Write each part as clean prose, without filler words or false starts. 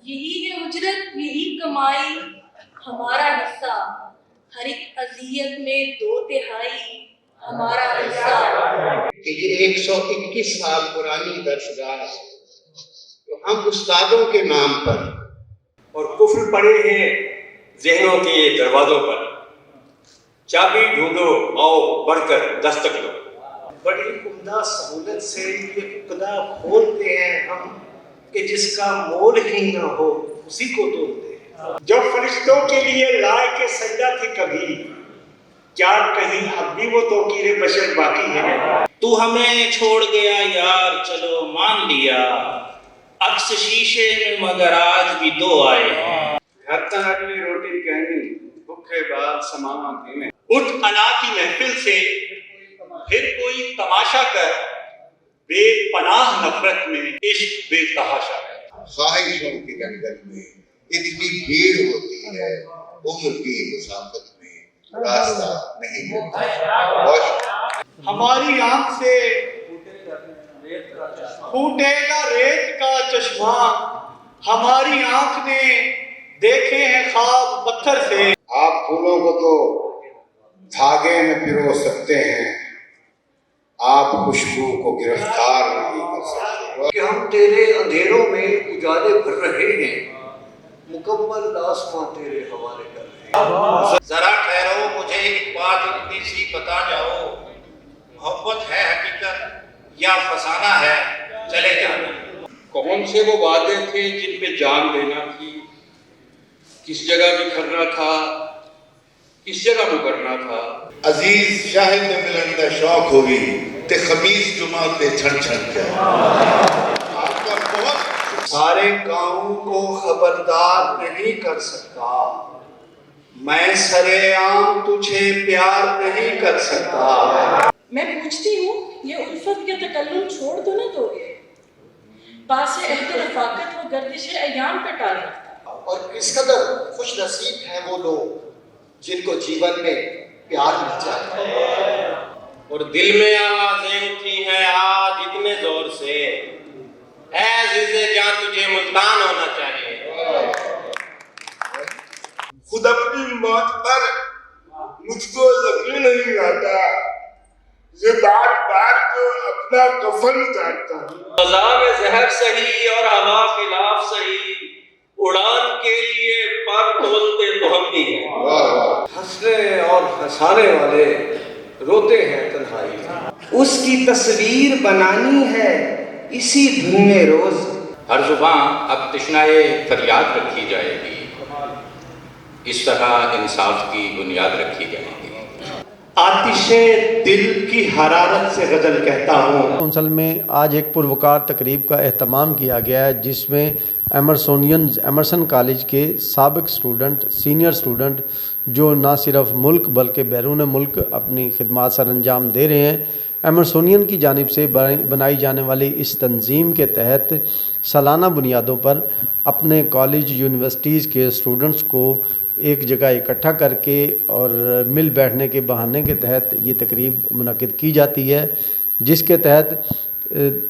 یہی ہے اجرت، یہی کمائی، ہمارا حصہ ہر ایک اذیت میں 2/3 ہمارا حصہ۔ کہ یہ 121 سال پرانی درسگاہ ہے تو ہم استادوں کے نام پر اور کفر پڑے ہیں ذہنوں کے دروازوں پر، چابی ڈھونڈو آؤ بڑھ کر دستک دو۔ بڑی عمدہ سہولت سے یہ خدا کھولتے ہیں ہم کہ جس کا مول ہی نہ ہو اسی کو توڑتے ہیں۔ جو فرشتوں کے لیے لائق سجدہ تھی کبھی، کیا کہیں اب بھی وہ توقیر بشر باقی ہے؟ تو ہمیں چھوڑ گیا یار چلو مان لیا، عکس شیشے میں مگر آج بھی 2 آئے ہیں۔ گھر تک اگلی روٹی کہنی، بھوکے بال سماں دھیمے۔ اٹھ انا کی محفل سے پھر کوئی تماشا کر، بے پناہ نفرت میں عشق بے تحاشا ہے۔ خواہشوں کے جنگل میں اتنی بھیڑ ہوتی ہے، عمر کی مسافت میں راستہ نہیں ملتا۔ ہماری آنکھ سے پھوٹے گا ریت کا چشمہ، ہماری آنکھ نے دیکھے ہیں خواب پتھر سے۔ آپ پھولوں کو تو دھاگے میں پرو سکتے ہیں، آپ خوشبو کو گرفتار نہیں کر سکتے۔ کہ ہم تیرے اندھیروں میں اجالے بھر رہے ہیں، مکمل آسماں تیرے حوالے کر رہے ہیں۔ ذرا ٹھہرو مجھے ایک بات اتنی سی بتا جاؤ، محبت ہے حقیقت یا فسانہ ہے چلے جانا؟ کون سے وہ وعدے تھے جن پہ جان دینا تھی، کس جگہ بکھرنا تھا، کس جگہ مکرنا تھا؟ عزیز شاہد ملن دا شوق ہوگی تے خمیس جمعہ تے چھن چھن جائے۔ آپ کا بہت سارے گاؤں کو خبردار نہیں کر سکتا، میں سرے عام تجھے پیار نہیں کر سکتا۔ میں پوچھتی ہوں یہ الفت کے تکلم چھوڑ تو نہ دو گے؟ پاس عہد رفاقت و گردش ایام پہ ٹال رکھتا۔ اور کس قدر خوش نصیب ہیں وہ لوگ جن کو جیون میں پیار مل جائے۔ اور دل میں آوازیں اٹھی ہیں آج اتنے زور سے، اے عزیز جان تجھے ملتان ہونا چاہیے۔ خود اپنی موت پر مجھ کو یقین نہیں آتا، یہ بار بار تو اپنا کفن چاہتا ہوں۔ فضا میں زہر سہی اور ہوا خلاف سہی، اڑان کے لیے پر تولتے تو ہم ہی ہیں۔ ہنسنے اور ہنسانے والے روتے ہیں تنہائی میں، اس کی تصویر بنانی ہے اسی دھن میں روز۔ ہر زبان اب تشنائے فریاد رکھی جائے گی، اس طرح انصاف کی بنیاد رکھی جائے گی۔ آتش دل کی حرارت سے غزل کہتا ہوں۔ کونسل میں آج ایک پروقار تقریب کا اہتمام کیا گیا ہے جس میں ایمرسن کالج کے سابق اسٹوڈنٹ، سینئر اسٹوڈنٹ جو نہ صرف ملک بلکہ بیرون ملک اپنی خدمات سر انجام دے رہے ہیں، ایمرسونین کی جانب سے بنائی جانے والی اس تنظیم کے تحت سالانہ بنیادوں پر اپنے کالج یونیورسٹیز کے اسٹوڈنٹس کو ایک جگہ اکٹھا کر کے اور مل بیٹھنے کے بہانے کے تحت یہ تقریب منعقد کی جاتی ہے، جس کے تحت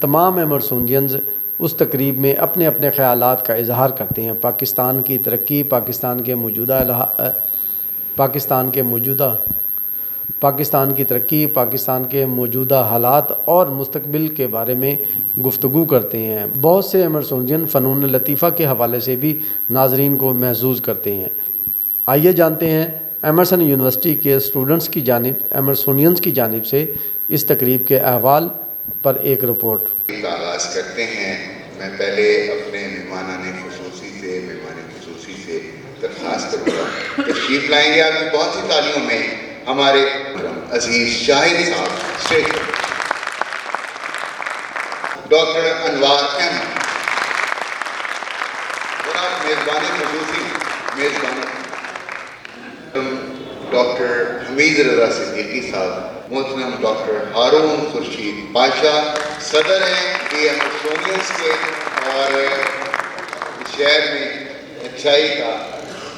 تمام ایمرسونینز اس تقریب میں اپنے اپنے خیالات کا اظہار کرتے ہیں۔ پاکستان کی ترقی، پاکستان کے موجودہ حالات اور مستقبل کے بارے میں گفتگو کرتے ہیں۔ بہت سے ایمرسونین فنون لطیفہ کے حوالے سے بھی ناظرین کو محظوظ کرتے ہیں۔ آئیے جانتے ہیں ایمرسن یونیورسٹی کے ایمرسونینز کی جانب سے اس تقریب کے احوال پر ایک رپورٹ۔ آغاز کرتے ہیں۔ میں پہلے اپنے مہمان خصوصی سے درخواست کروں گا تشریف لائیں گے آپ کی بہت سی تعلیموں میں ہمارے عزیز شاہد صاحب اسٹیج پر، ڈاکٹر انوار احمد، اور میزبانی ڈاکٹر حمید رضا صدیقی صاحب، محترم ڈاکٹر ہارون خورشید پاشا صدر ہیں ڈی ایمرسونینز کے، اور شہر میں اچھائی کا،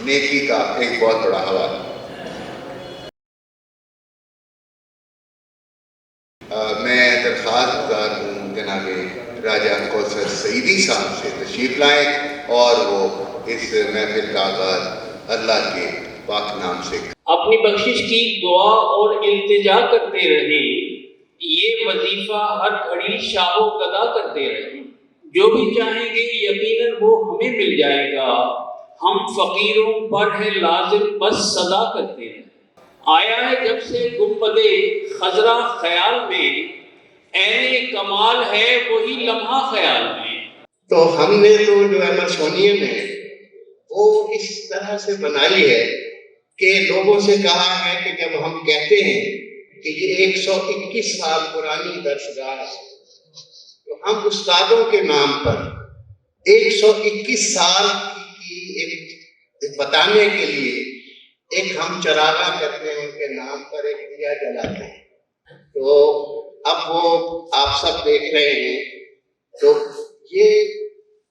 نیکی کا ایک بہت بڑا حوالہ۔ میں درخواست گزار ہوں جناب راجہ کوثر سعیدی صاحب سے تشریف لائیں اور وہ اس محفل کا آغاز اللہ کے پاک نام سے اپنی بخشش کی دعا اور التجا کرتے رہے، یہ وظیفہ ہر گھڑی شاہ و قدا کرتے رہے۔ جو بھی چاہیں گے یقیناً وہ ہمیں مل جائے گا، ہم فقیروں پر ہے لازم بس صدا کرتے رہے۔ آیا ہے جب سے گنبد خضرا خیال میں، عین کمال ہے وہی لمحہ خیال میں۔ تو ہم نے تو جو ایمرسونین ہے وہ اس طرح سے بنائی ہے کہ لوگوں سے کہا ہے کہ جب ہم کہتے ہیں کہ یہ 121 سال پرانی درسگاہ ہے تو ہم استادوں کے نام پر 121 سال کی ایک بتانے کے لیے ایک ہم چراغاں کرتے ہیں، ان کے نام پر ایک دیا جلاتے ہیں۔ تو اب وہ آپ سب دیکھ رہے ہیں، تو یہ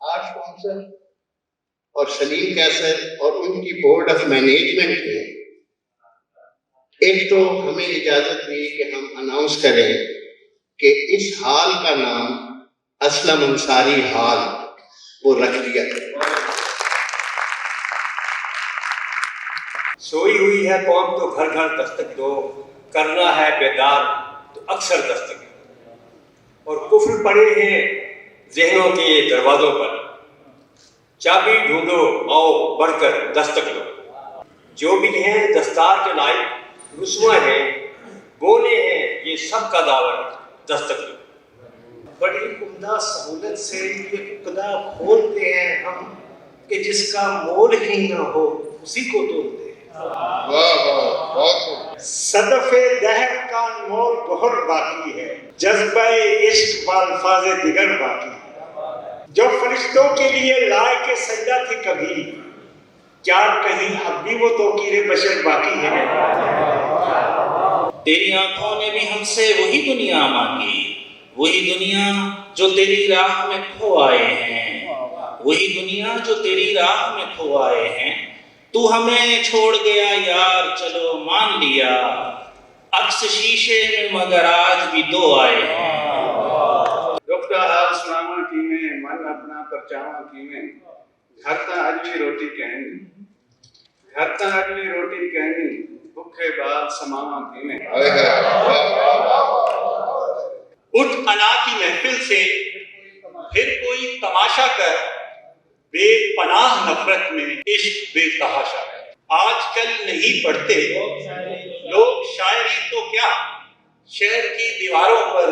آرٹ کونسل اور سلیم کیسر اور ان کی بورڈ آف مینجمنٹ نے ایک تو ہمیں اجازت دی کہ ہم اناؤنس کریں کہ اس ہال کا نام اسلم انصاری ہال وہ رکھ دیا گیا۔ سوئی ہوئی ہے قوم تو گھر گھر دستک دو، کرنا ہے بیدار تو اکثر دستک دو، اور کفر پڑے ہیں ذہنوں کے دروازوں پر، چابی ڈھونڈو آؤ بڑھ کر دستک دو۔ جو بھی ہیں دستار کے لائق رسوا ہیں، بولے ہیں یہ سب کا دعوت دستک دو۔ بڑی عمدہ سہولت سے یہ قدا کھولتے ہیں ہم کہ جس کا مول ہی نہ ہو اسی کو توڑتے ہیں۔ واہ واہ، بہت خوب۔ صدف دہر کا نور گہر باقی ہے، جذبہ عشق و الفاظ دیگر باقی ہے۔ جو فرشتوں کے لیے لائق سجدہ تھی کبھی، کیا کہیں اب بھی وہ توقیر بشر باقی ہے؟ تیری آنکھوں نے بھی ہم سے وہی دنیا مانگی، وہی دنیا جو تیری راہ میں کھو آئے ہیں، وہی دنیا جو تیری راہ میں کھو آئے ہیں۔ تو ہمیں چھوڑ گیا یار چلو مان لیا، عکس شیشے میں مگر آج بھی دو آئے ہیں۔ دکھتا حال سناواں کیویں، من اپنا پرچاواں کیویں، گھر تاں اجلی روٹی کہنی، گھر تاں اجلی روٹی کہنی، بھکھے بال سماواں کیویں۔ اٹھ انا کی محفل سے پھر کوئی تماشا کر، بے پناہ نفرت میں عشق بے تحاشا۔ آج کل نہیں پڑھتے لوگ شاعری تو کیا، شہر کی دیواروں پر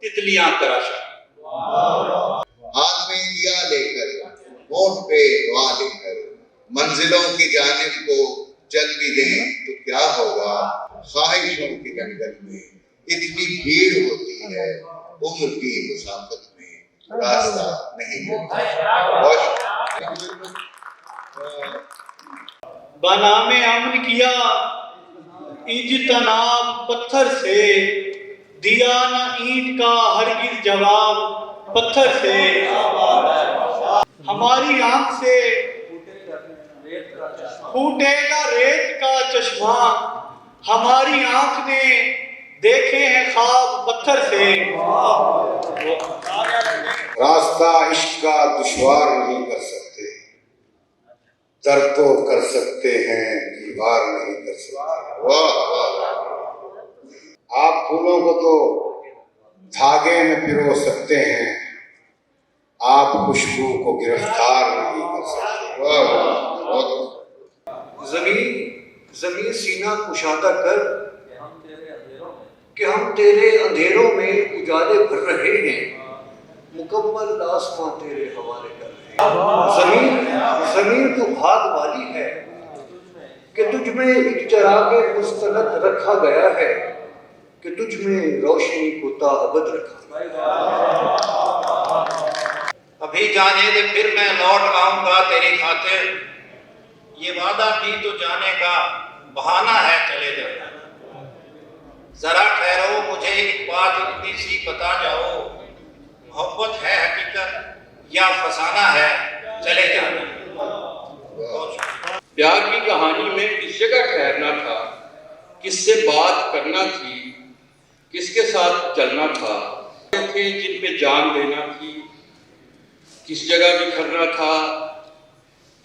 تتلیاں تراشا۔ ہاتھ میں دیا لے کر، ہونٹ پہ دعا لے کر، منزلوں کی جانب کو چل بھی دیں تو کیا ہوگا؟ خواہشوں کے جنگل میں اتنی بھیڑ ہوتی ہے، عمر کی مسافت میں راستہ نہیں ملتا۔ بنام امن کیا اجتناب پتھر سے، دیا نہ اینٹ کا ہرگز جواب پتھر سے۔ ہماری آنکھ سے پھوٹے گا ریت کا چشمہ، ہماری آنکھ نے دیکھے ہیں خواب پتھر سے۔ راستہ عشق کا دشوار نہیں کر سکتے، درد تو کر سکتے ہیں دیوار نہیں کر سکتے۔ آپ پھولوں کو تو دھاگے میں پرو سکتے ہیں، آپ خوشبو کو گرفتار نہیں کر سکتے۔ زمین سینہ کشادہ کر کہ ہم تیرے اندھیروں میں اجالے بھر رہے ہیں، مکمل آسمان تیرے حوالے کر رہے ہیں۔ زمین تو بھاگ والی ہے کہ تجھ میں ایک چراغ مستند رکھا گیا ہے، کہ تجھ میں روشنی کو تابد رکھا گیا۔ ابھی جانے دے پھر میں لوٹ آؤں گا تیری خاطر، یہ وعدہ بھی تو جانے کا بہانہ ہے چلے جاؤ۔ ذرا ٹھہرو مجھے ایک بات اتنی سی بتا جاؤ، محبت ہے حقیقت یا فسانہ ہے چلے جانا۔ پیار کی کہانی میں کس جگہ ٹھہرنا تھا، کس سے بات کرنا تھی، کس کے ساتھ چلنا تھا، تھے جن پہ جان دینا تھی، کس جگہ بکھرنا تھا،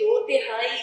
2/3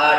8